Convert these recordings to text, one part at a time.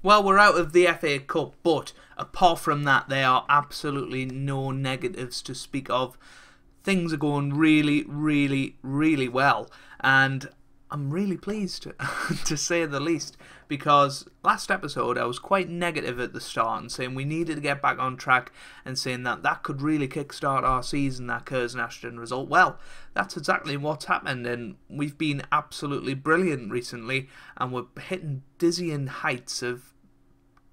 Well, we're out of the FA Cup, but apart from that, there are absolutely no negatives to speak of. Things are going really, really, really well, and I'm really pleased, to say the least, because last episode I was quite negative at the start and saying we needed to get back on track and saying that could really kickstart our season, that Curzon Ashton result. Well, that's exactly what's happened, and we've been absolutely brilliant recently, and we're hitting dizzying heights of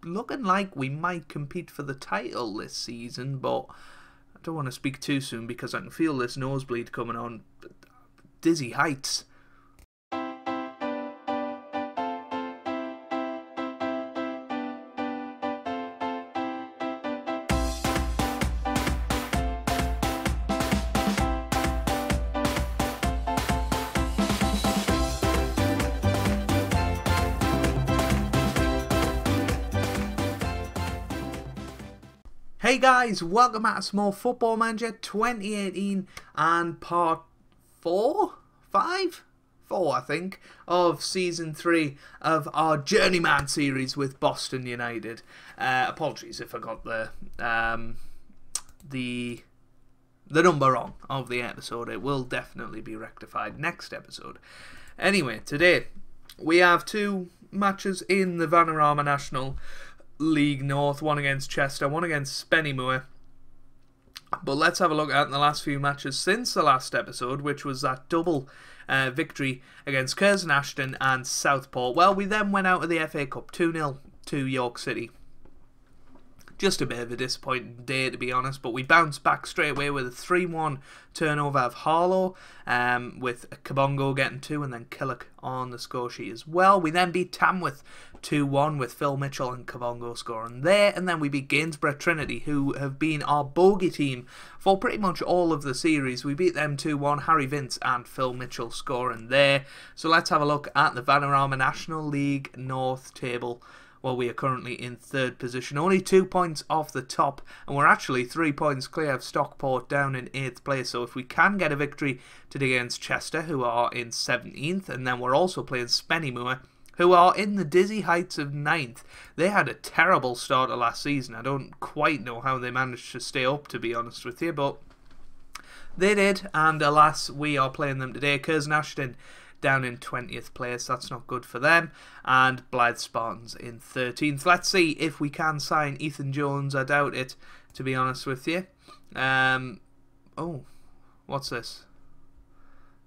looking like we might compete for the title this season, but I don't want to speak too soon because I can feel this nosebleed coming on. Dizzy heights. Hey guys, welcome back to Small Football Manager 2018 and part 4 I think, of Season 3 of our Journeyman series with Boston United. Apologies if I got the number wrong of the episode. It will definitely be rectified next episode. Anyway, today we have two matches in the Vanarama National League North, one against Chester, one against Spennymoor. But let's have a look at the last few matches since the last episode, which was that double victory against Curzon Ashton and Southport. Well, we then went out of the FA Cup 2-0 to York City. Just a bit of a disappointing day, to be honest, but we bounced back straight away with a 3-1 turnover of Harlow, with Kabongo getting 2 and then Killick on the score sheet as well. We then beat Tamworth 2-1 with Phil Mitchell and Kabongo scoring there, and then we beat Gainsborough Trinity, who have been our bogey team for pretty much all of the series. We beat them 2-1, Harry Vince and Phil Mitchell scoring there. So let's have a look at the Vanarama National League North table. Well, we are currently in 3rd position, only 2 points off the top, and we're actually 3 points clear of Stockport down in 8th place. So if we can get a victory today against Chester, who are in 17th, and then we're also playing Spennymoor, who are in the dizzy heights of 9th. They had a terrible start of last season. I don't quite know how they managed to stay up, to be honest with you, but they did, and alas, we are playing them today. Curzon Ashton down in 20th place, that's not good for them, and Blyth Spartans in 13th. Let's see if we can sign Ethan Jones. I doubt it, to be honest with you. Oh, what's this?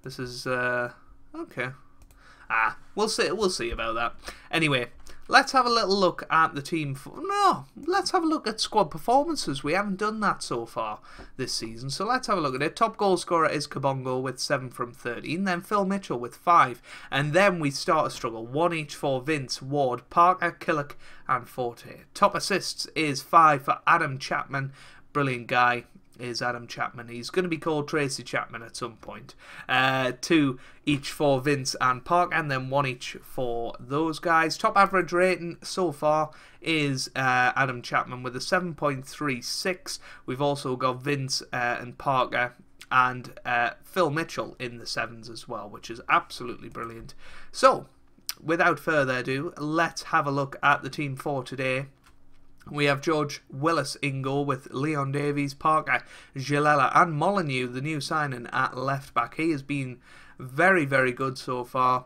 This is, okay. We'll see about that. Anyway, let's have a little look at the team. Let's have a look at squad performances. We haven't done that so far this season, so let's have a look at it. Top goal scorer is Kabongo with 7 from 13, then Phil Mitchell with 5, and then we start a struggle. 1 each for Vince, Ward, Parker, Killick, and Forte. Top assists is 5 for Adam Chapman. Brilliant guy is Adam Chapman. He's going to be called Tracy Chapman at some point. 2 each for Vince and Park, and then 1 each for those guys. Top average rating so far is Adam Chapman with a 7.36. We've also got Vince and Parker and Phil Mitchell in the 7s as well, which is absolutely brilliant. So, without further ado, let's have a look at the team for today. We have George Willis in goal with Leon Davies, Parker, Gilella and Molyneux, the new signing at left back. He has been very, very good so far.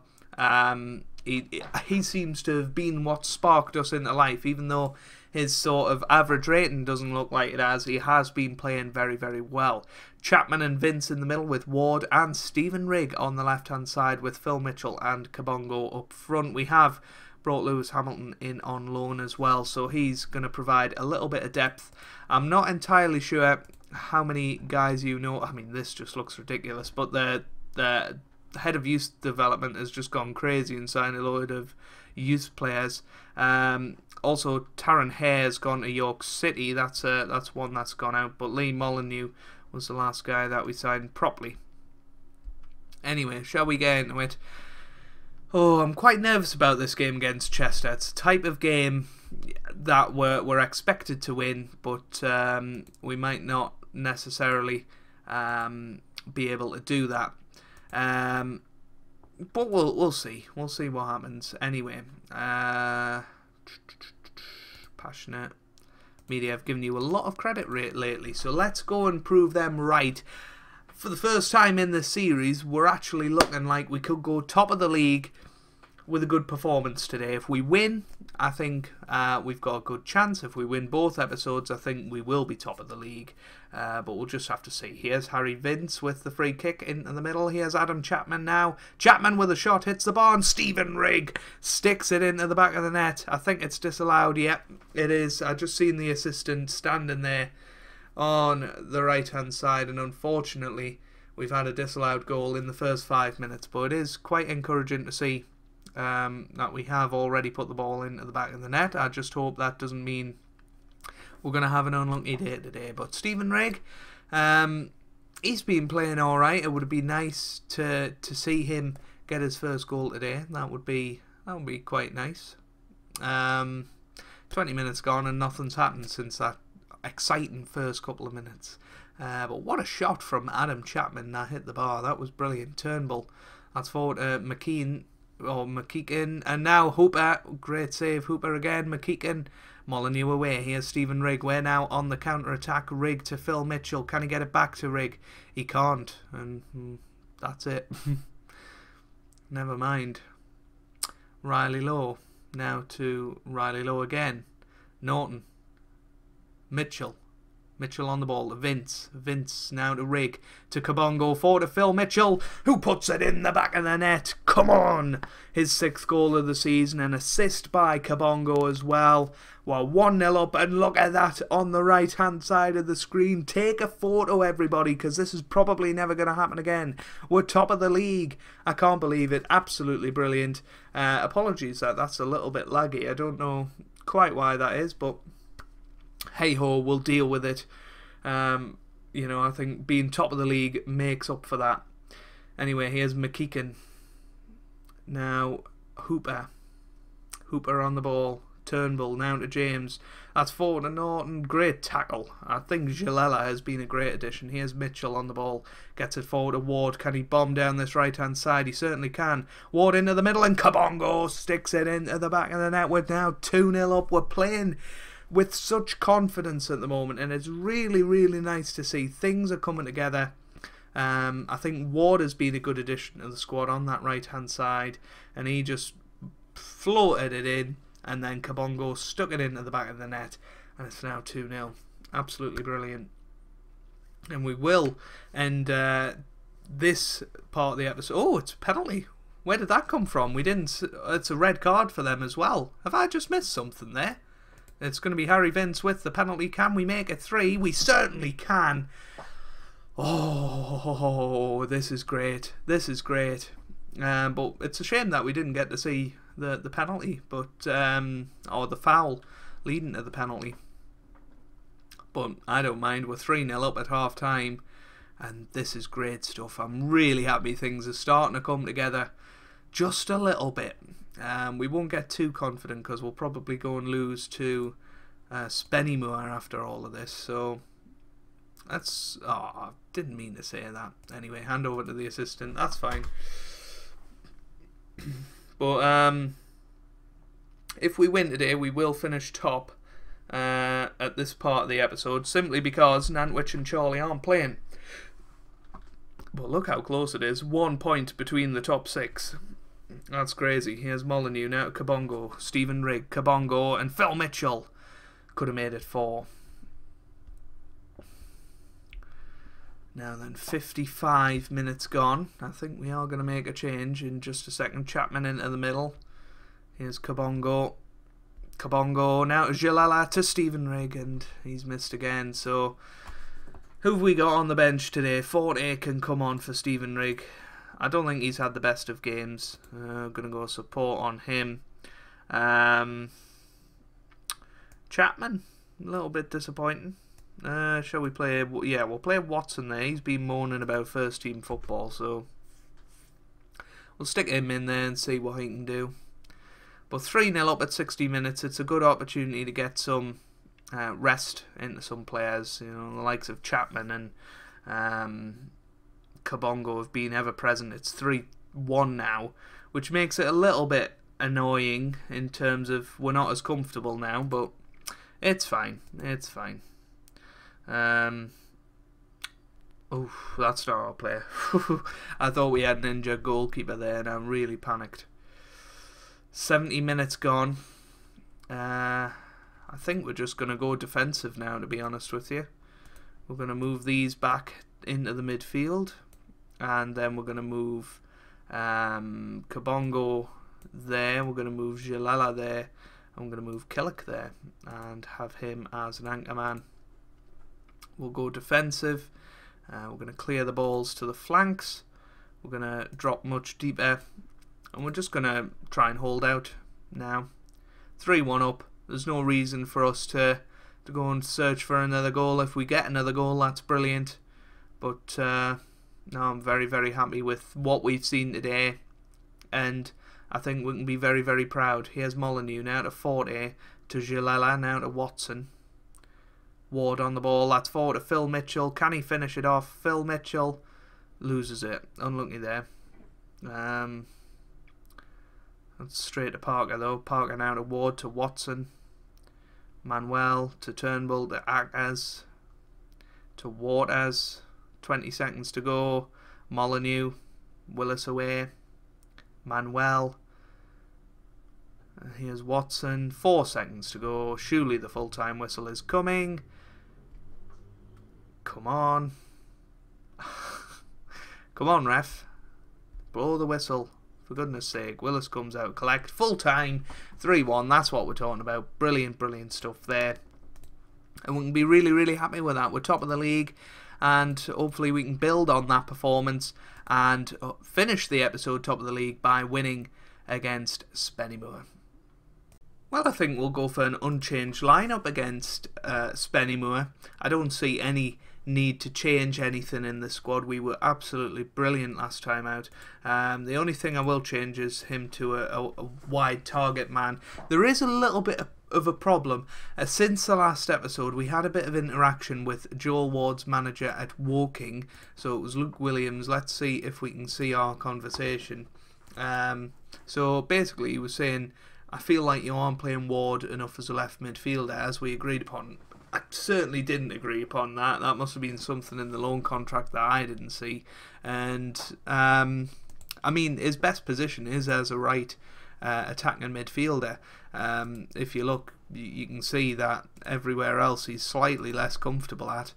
He seems to have been what sparked us into life, even though his sort of average rating doesn't look like it has. He has been playing very, very well. Chapman and Vince in the middle with Ward and Stephen Rigg on the left-hand side with Phil Mitchell and Kabongo up front. We have brought Lewis Hamilton in on loan as well, so he's going to provide a little bit of depth. I'm not entirely sure how many guys you know. I mean, this just looks ridiculous, but the head of youth development has just gone crazy and signed a load of youth players. Also, Taron Hare's gone to York City. That's one that's gone out, but Lee Molyneux was the last guy that we signed properly. Anyway, shall we get into it? Oh, I'm quite nervous about this game against Chester. It's a type of game that we're expected to win, but we might not necessarily be able to do that. But we'll see. We'll see what happens. Anyway, passionate media have given you a lot of credit lately, so let's go and prove them right. For the first time in this series, we're actually looking like we could go top of the league with a good performance today. If we win, I think we've got a good chance. If we win both episodes, I think we will be top of the league. But we'll just have to see. Here's Harry Vince with the free kick into the middle. Here's Adam Chapman now. Chapman with a shot, hits the bar, and Stephen Rigg sticks it into the back of the net. I think it's disallowed. Yep, it is. I just seen the assistant standing there on the right-hand side, and unfortunately, we've had a disallowed goal in the first 5 minutes. But it is quite encouraging to see that we have already put the ball into the back of the net. I just hope that doesn't mean we're going to have an unlucky day today. But Stephen Rigg, he's been playing alright. It would be nice to see him get his first goal today. That would be quite nice. 20 minutes gone and nothing's happened since that exciting first couple of minutes. But what a shot from Adam Chapman that hit the bar. That was brilliant. Turnbull. That's forward to McKeegan, and now Hooper. Great save, Hooper again. McKeegan, Molyneux away. Here's Stephen Rigg. We're now on the counter-attack. Rigg to Phil Mitchell. Can he get it back to Rigg? He can't, and that's it. Never mind. Riley Lowe. Now to Riley Lowe again. Norton. Mitchell. Mitchell on the ball to Vince. Vince now to Rigg. To Kabongo. Forward to Phil Mitchell, who puts it in the back of the net. Come on! His 6th goal of the season. An assist by Kabongo as well. We're 1-0 up, and look at that on the right-hand side of the screen. Take a photo, everybody, because this is probably never going to happen again. We're top of the league. I can't believe it. Absolutely brilliant. Apologies that that's a little bit laggy. I don't know quite why that is, but hey-ho, we'll deal with it. You know, I think being top of the league makes up for that. Anyway, here's McKeegan. Now, Hooper. Hooper on the ball. Turnbull now to James. That's forward to Norton. Great tackle. I think Jalella has been a great addition. Here's Mitchell on the ball. Gets it forward to Ward. Can he bomb down this right-hand side? He certainly can. Ward into the middle, and Kabongo sticks it into the back of the net. We're now 2-0 up. We're playing with such confidence at the moment, and it's really, really nice to see. Things are coming together. I think Ward has been a good addition to the squad on that right-hand side, and he just floated it in, and then Kabongo stuck it into the back of the net, and it's now 2-0. Absolutely brilliant. And we will end this part of the episode. Oh, it's a penalty. Where did that come from? We didn't. It's a red card for them as well. Have I just missed something there? It's going to be Harry Vince with the penalty. Can we make it 3? We certainly can. Oh, this is great. This is great. But it's a shame that we didn't get to see the penalty, but or the foul leading to the penalty. But I don't mind. We're 3-0 up at half time, and this is great stuff. I'm really happy things are starting to come together just a little bit. We won't get too confident because we'll probably go and lose to Spennymoor after all of this. So that's... Oh, I didn't mean to say that. Anyway, hand over to the assistant. That's fine. But if we win today, we will finish top at this part of the episode, simply because Nantwich and Chorley aren't playing. But look how close it is. 1 point between the top 6. That's crazy. Here's Molyneux now to Kabongo. Stephen Rigg, Kabongo, and Phil Mitchell. Could have made it 4. Now then, 55 minutes gone. I think we are going to make a change in just a second. Chapman into the middle. Here's Kabongo. Kabongo now to Jalala to Stephen Rigg, and he's missed again. So, who have we got on the bench today? Forte can come on for Stephen Rigg. I don't think he's had the best of games. I'm going to go support on him. Chapman, a little bit disappointing. Shall we play... Yeah, we'll play Watson there. He's been moaning about first team football, so we'll stick him in there and see what he can do. But 3-0 up at 60 minutes. It's a good opportunity to get some rest into some players. You know, the likes of Chapman and Kabongo have been ever present. It's 3-1 now, which makes it a little bit annoying in terms of we're not as comfortable now, but It's fine. It's fine. Oh, that's not our player. I thought we had an injured goalkeeper there, and I really panicked. 70 minutes gone. I think we're just going to go defensive now, to be honest with you. We're going to move these back into the midfield, and then we're going to move Kabongo there. We're going to move Jalala there. I'm going to move Killick there and have him as an anchor man. We'll go defensive. We're going to clear the balls to the flanks. We're going to drop much deeper. And we're just going to try and hold out now. 3-1 up. There's no reason for us to go and search for another goal. If we get another goal, that's brilliant. But no, I'm very, very happy with what we've seen today. And I think we can be very, very proud. Here's Molyneux now to Forte, to Jalala, now to Watson. Ward on the ball, that's forward to Phil Mitchell. Can he finish it off? Phil Mitchell loses it. Unlucky there. That's straight to Parker though. Parker now to Ward, to Watson. Manuel to Turnbull, to Akers, to Waters. 20 seconds to go. Molyneux, Willis away. Manuel. Here's Watson. 4 seconds to go. Surely the full-time whistle is coming. Come on. Come on, ref. Blow the whistle. For goodness sake. Willis comes out. Collect. Full-time. 3-1. That's what we're talking about. Brilliant, brilliant stuff there. And we can be really, really happy with that. We're top of the league. And hopefully we can build on that performance and finish the episode top of the league by winning against Spennymoor. Well, I think we'll go for an unchanged lineup against Spennymoor. I don't see any need to change anything in the squad. We were absolutely brilliant last time out. The only thing I will change is him to a wide target man. There is a little bit of a problem. Since the last episode, we had a bit of interaction with Joel Ward's manager at Woking. So it was Luke Williams. Let's see if we can see our conversation. So basically he was saying, I feel like you aren't playing Ward enough as a left midfielder, as we agreed upon. I certainly didn't agree upon that. That must have been something in the loan contract that I didn't see. And I mean, his best position is as a right attacking midfielder. If you look, you can see that everywhere else he's slightly less comfortable at.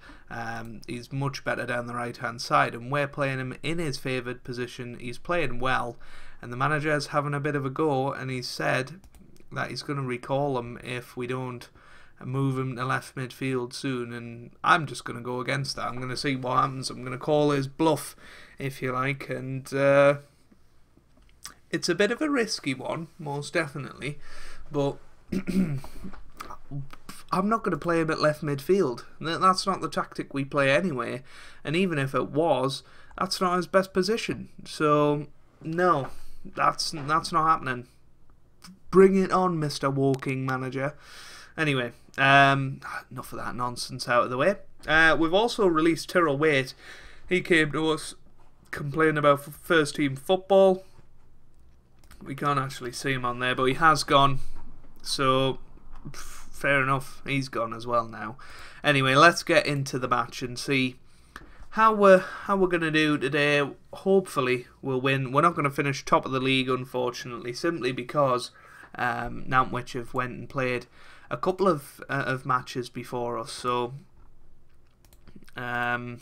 He's much better down the right hand side, and we're playing him in his favoured position. He's playing well, and the manager's having a bit of a go, and he's said that he's going to recall him if we don't move him to left midfield soon, and I'm just going to go against that. I'm going to see what happens. I'm going to call his bluff, if you like, and it's a bit of a risky one, most definitely, but I'm not going to play him at left midfield. That's not the tactic we play anyway, and even if it was, that's not his best position. So no, that's not happening. Bring it on, Mr. Woking manager. Anyway, enough of that nonsense out of the way. We've also released Tyrrell Waite. He came to us complaining about first team football. We can't actually see him on there, but he has gone. So, fair enough. He's gone as well now. Anyway, let's get into the match and see how we're going to do today. Hopefully, we'll win. We're not going to finish top of the league, unfortunately, simply because Nantwich have went and played a couple of matches before us. So, they're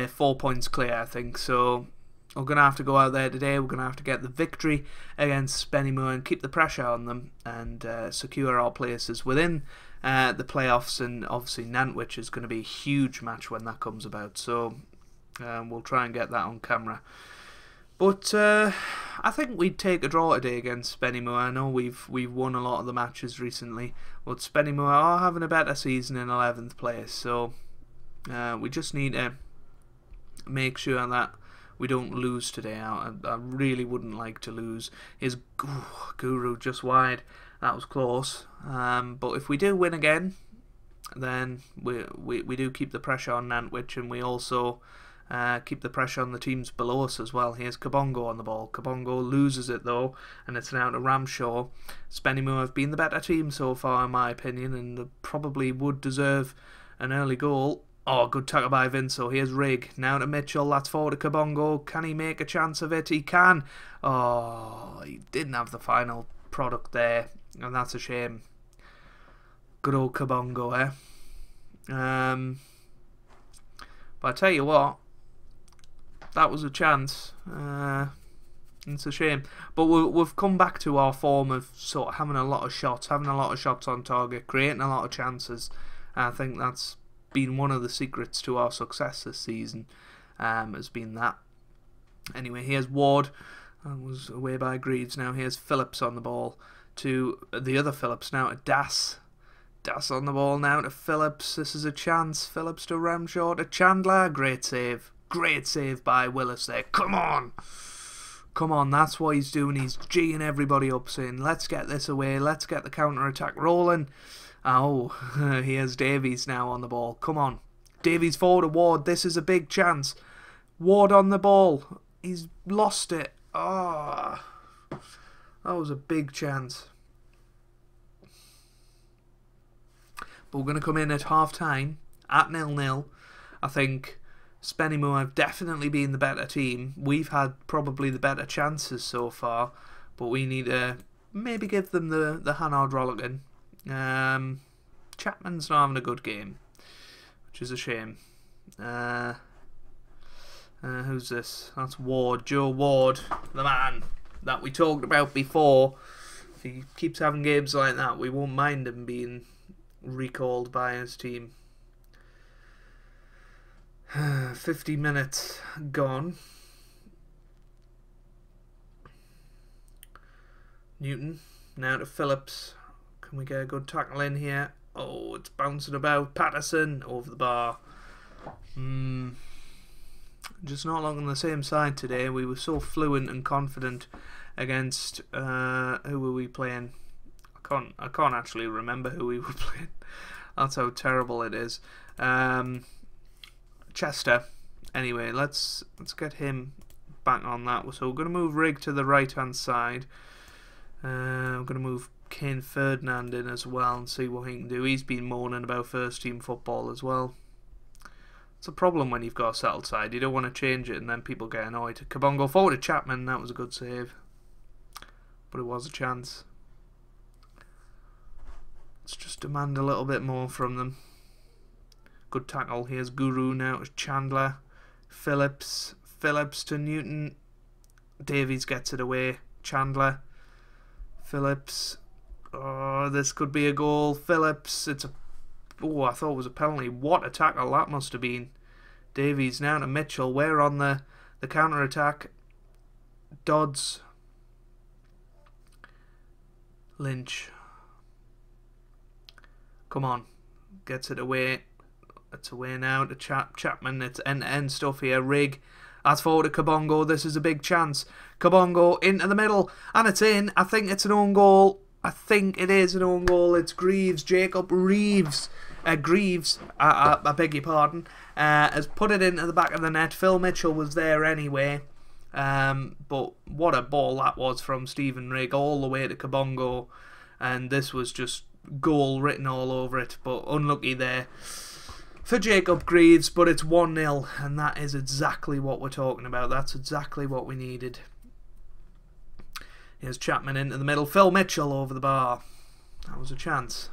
4 points clear, I think. So, we're going to have to go out there today. We're going to have to get the victory against Spennymoor and keep the pressure on them and secure our places within the playoffs. And obviously Nantwich is going to be a huge match when that comes about. So we'll try and get that on camera. But I think we'd take a draw today against Spennymoor. I know we've won a lot of the matches recently, but Spennymoor are having a better season in 11th place. So we just need to make sure that we don't lose today. I really wouldn't like to lose. His Guru just wide. That was close. But if we do win again, then we do keep the pressure on Nantwich, and we also keep the pressure on the teams below us as well. Here's Kabongo on the ball. Kabongo loses it though, and it's now to Ramshaw. Spennymoor have been the better team so far in my opinion, and probably would deserve an early goal. Oh, good tackle by Vinso. Here's Rigg. Now to Mitchell. That's forward to Kabongo. Can he make a chance of it? He can. Oh, he didn't have the final product there, and that's a shame. Good old Kabongo, eh? But I tell you what, that was a chance. It's a shame. But we've come back to our form of sort of having a lot of shots on target, creating a lot of chances. I think that's been one of the secrets to our success this season, has been that. Anyway, here's Ward. That was away by Greaves. Now here's Phillips on the ball to the other Phillips. Now to Das. Das on the ball now to Phillips. This is a chance. Phillips to Ramshaw to Chandler. Great save. Great save by Willis there. Come on. Come on, that's what he's doing. He's G'ing everybody up, saying, let's get this away. Let's get the counter-attack rolling. Oh, here's Davies now on the ball. Come on. Davies forward to Ward. This is a big chance. Ward on the ball. He's lost it. Oh, that was a big chance. But we're going to come in at half-time at 0-0. I think Spennymoor have definitely been the better team. We've had probably the better chances so far, but we need to maybe give them the Hannard Rollickin. Chapman's not having a good game, which is a shame. Who's this? That's Ward, Joe Ward, the man that we talked about before. If he keeps having games like that, we won't mind him being recalled by his team. 50 minutes gone. Newton now to Phillips. Can we get a good tackle in here? Oh, it's bouncing about. Patterson over the bar. Just not along on the same side today. We were so fluent and confident against who were we playing? I can't actually remember who we were playing. That's how terrible it is. Chester. Anyway, let's get him back on that. So we're going to move Rigg to the right hand side. We're going to move Kane Ferdinand in as well and see what he can do. He's been moaning about first team football as well. It's a problem when you've got a settled side. You don't want to change it and then people get annoyed. Kabongo forward to Chapman. That was a good save, but it was a chance. Let's just demand a little bit more from them. Good tackle. Here's Guru now to Chandler. Phillips to Newton. Davies gets it away. Chandler. Phillips. Oh, this could be a goal. Phillips. It's a... Oh, I thought it was a penalty. What a tackle that must have been. Davies now to Mitchell. We're on the counter-attack. Dodds. Lynch. Come on. Gets it away. It's away now to Chapman. It's end-to-end stuff here. Rigg. That's forward to Kabongo. This is a big chance. Kabongo into the middle. And it's in. I think it's an own goal. I think it is an own goal. It's Greaves. Jacob Greaves. I beg your pardon. Has put it into the back of the net. Phil Mitchell was there anyway. But what a ball that was from Stephen Rigg all the way to Kabongo. And this was just goal written all over it. But unlucky there for Jacob Greaves, but it's 1-0, and that is exactly what we're talking about. That's exactly what we needed. Here's Chapman into the middle. Phil Mitchell over the bar. That was a chance.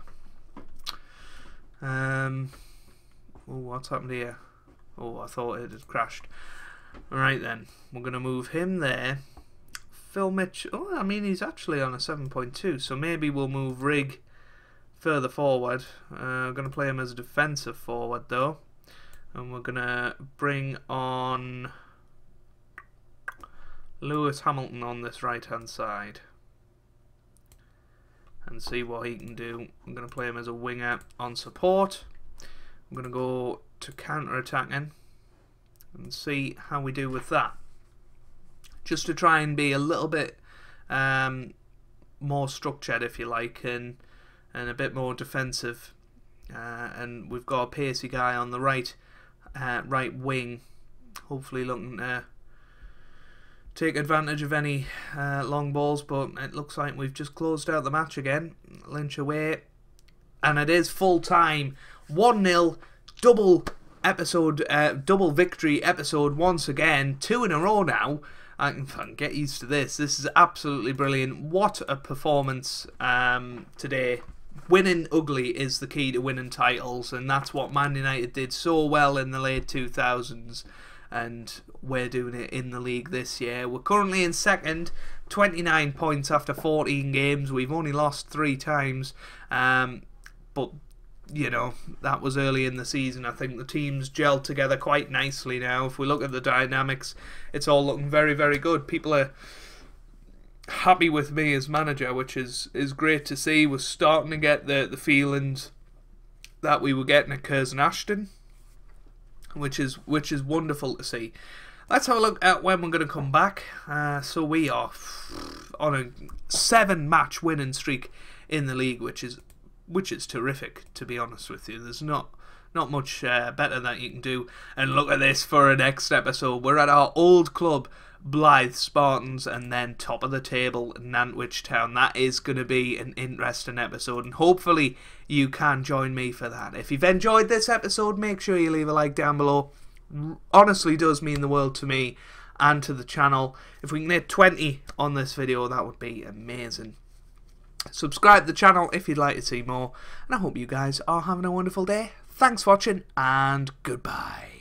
Oh, what's happened here? Oh, I thought it had crashed. Alright then, we're going to move him there. Phil Mitchell. Oh, I mean, he's actually on a 7.2, so maybe we'll move Rigg further forward. We're going to play him as a defensive forward though, and we're going to bring on Lewis Hamilton on this right hand side and see what he can do. I'm going to play him as a winger on support. I'm going to go to counter-attacking and see how we do with that, just to try and be a little bit more structured, if you like, and a bit more defensive. And we've got a pacey guy on the right wing hopefully looking to take advantage of any long balls, but it looks like we've just closed out the match again. Lynch away, and it is full time. 1-0, double victory episode once again. 2 in a row now. I can get used to this. This is absolutely brilliant. What a performance today. Winning ugly is the key to winning titles, and that's what Man United did so well in the late 2000s, and we're doing it in the league this year. We're currently in second, 29 points after 14 games. We've only lost 3 times, but you know, that was early in the season. I think the team's gelled together quite nicely now. If we look at the dynamics, it's all looking very, very good. People are happy with me as manager, which is great to see. We're starting to get the feelings that we were getting at Curzon Ashton, which is wonderful to see. Let's have a look at when we're going to come back. So we are on a 7-match winning streak in the league, which is terrific, to be honest with you. There's not much better that you can do. And look at this for our next episode. We're at our old club, Blyth Spartans, and then top of the table, Nantwich Town. That is going to be an interesting episode, and hopefully you can join me for that. If you've enjoyed this episode, make sure you leave a like down below. Honestly does mean the world to me and to the channel. If we can hit 20 on this video, that would be amazing. Subscribe to the channel if you'd like to see more, and I hope you guys are having a wonderful day. Thanks for watching, and goodbye.